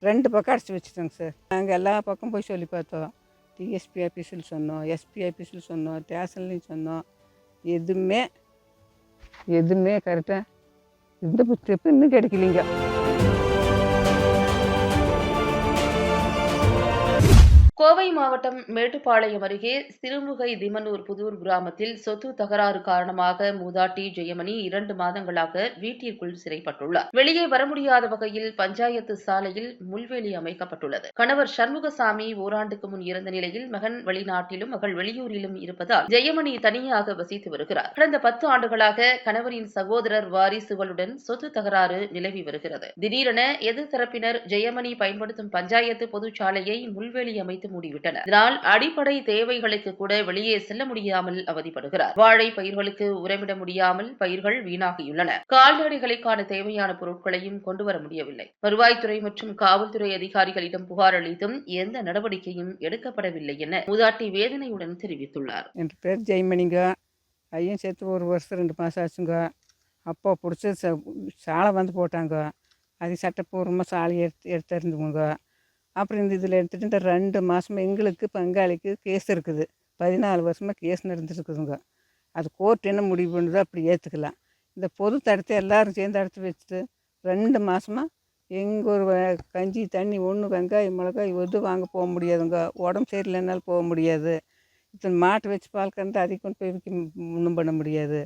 2 பக்கம் அடைச்சி வச்சுட்டோங்க சார். நாங்கள் எல்லா பக்கம் போய் சொல்லி பார்த்தோம். டிஎஸ்பி ஆஃபீஸில் சொன்னோம், எஸ்பி ஆஃபீஸில் சொன்னோம், ஸ்டேஷன்லேயும் சொன்னோம். எதுவுமே கரெக்டாக இந்த ஸ்டெப்பு இன்னும் கிடைக்கலிங்க. கோவை மாவட்டம் மேட்டுப்பாளையம் அருகே சிறுமுகை திமனூர் புதூர் கிராமத்தில் சொத்து தகராறு காரணமாக மூதாட்டி ஜெயமணி 2 மாதங்களாக வீட்டிற்குள் சிறைப்பட்டுள்ளார். வெளியே வர முடியாத வகையில் பஞ்சாயத்து சாலையில் முள்வேலி அமைக்கப்பட்டுள்ளது. கணவர் சண்முகசாமி ஓராண்டுக்கு முன் இறந்த நிலையில் மகன் வெளிநாட்டிலும் மகள் வெளியூரிலும் இருப்பதால் ஜெயமணி தனியாக வசித்து வருகிறார். கடந்த 10 ஆண்டுகளாக கணவரின் சகோதரர் வாரிசுகளுடன் சொத்து தகராறு நிலவி வருகிறது. திடீரென எதிர்த்தரப்பினர் ஜெயமணி பயன்படுத்தும் பஞ்சாயத்து பொதுச்சாலையை முள்வேலி அமைத்து மூடிவிட்டனர். இதனால் அடிப்படை தேவைகளுக்கு கூட வெளியே செல்ல முடியாமல் அவதிப்படுகிறார். வாழை பயிர்களுக்கு உரமிட முடியாமல் பயிர்கள் வீணாகியுள்ளன. கால்நடைகளுக்கான தேவையான பொருட்களையும் கொண்டுவர முடியவில்லை. வருவாய்த்துறை மற்றும் காவல்துறை அதிகாரிகளிடம் புகார் அளித்தும் எந்த நடவடிக்கையும் எடுக்கப்படவில்லை என மூதாட்டி வேதனையுடன் தெரிவித்துள்ளார். என் பேர் ஜெயமணிங்க. ஐயன் சேர்த்து 1 வருஷம் 2 மாதம் ஆச்சுங்க. அப்போ பிடிச்ச சாலை வந்து போட்டாங்க. அது சட்டப்பூர்வமாக சாலை எடுத்துருந்துங்க. அப்புறம் இதில் எடுத்துகிட்டு இந்த 2 மாதமாக எங்களுக்கு பங்காளிக்கு கேஸ் இருக்குது. 14 வருஷமாக கேஸ் நடந்துருக்குதுங்க. அது கோர்ட் என்ன முடிவு பண்ணுதோ அப்படி ஏற்றுக்கலாம். இந்த பொது தடுத்து எல்லோரும் சேர்ந்து அடைச்சி வச்சுட்டு 2 மாதமாக எங்கள் ஒரு கஞ்சி தண்ணி ஒன்று வெங்காயம் மிளகாய் எதுவும் வாங்க போக முடியாதுங்க. உடம்பு சரியில்லைனாலும் போக முடியாது. இத்தனை மாட்டு வச்சு பால் கறந்து அதை கொண்டு போய் ஒன்றும் பண்ண முடியாது.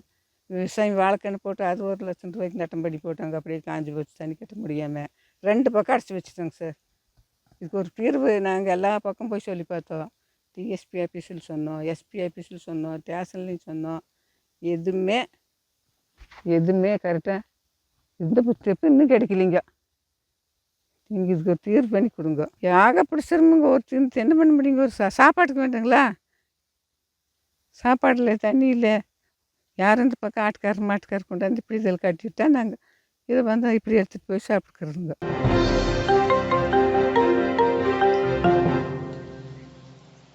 விவசாயம் வாழைக்கன்று போட்டு அது 1 லட்சம் ரூபாய்க்கு நட்டம்படி போட்டாங்க. அப்படியே காஞ்சி போச்சு, தண்ணி கட்ட முடியாமல் 2 பக்கம் அடைச்சி வச்சுட்டோங்க சார். இதுக்கு ஒரு தீர்வு நாங்கள் எல்லா பக்கம் போய் சொல்லி பார்த்தோம். டிஎஸ்பி ஆஃபீஸில் சொன்னோம், எஸ்பி ஆஃபீஸில் சொன்னோம், ஸ்டேஷன்லேயும் சொன்னோம். எதுவுமே கரெக்டாக இந்த ஸ்டெப்பு இன்னும் கிடைக்கலிங்க. நீங்கள் இதுக்கு ஒரு தீர்வு பண்ணி கொடுங்க. ஏகப்பட்ட சிரமங்க. ஒரு தின்னு என்ன பண்ண முடியுங்க? ஒரு சாப்பாட்டுக்கு வேண்டாங்களா? சாப்பாடு தண்ணி இல்லை. யாரும் இந்த பக்கம் ஆட்டுக்காரர் மாட்டுக்காரர் கொண்டாந்து இப்படி இதில் கட்டிவிட்டா நாங்கள் இதை வந்து இப்படி எடுத்துகிட்டு போய் சாப்பிட்டுக்கிறோங்க.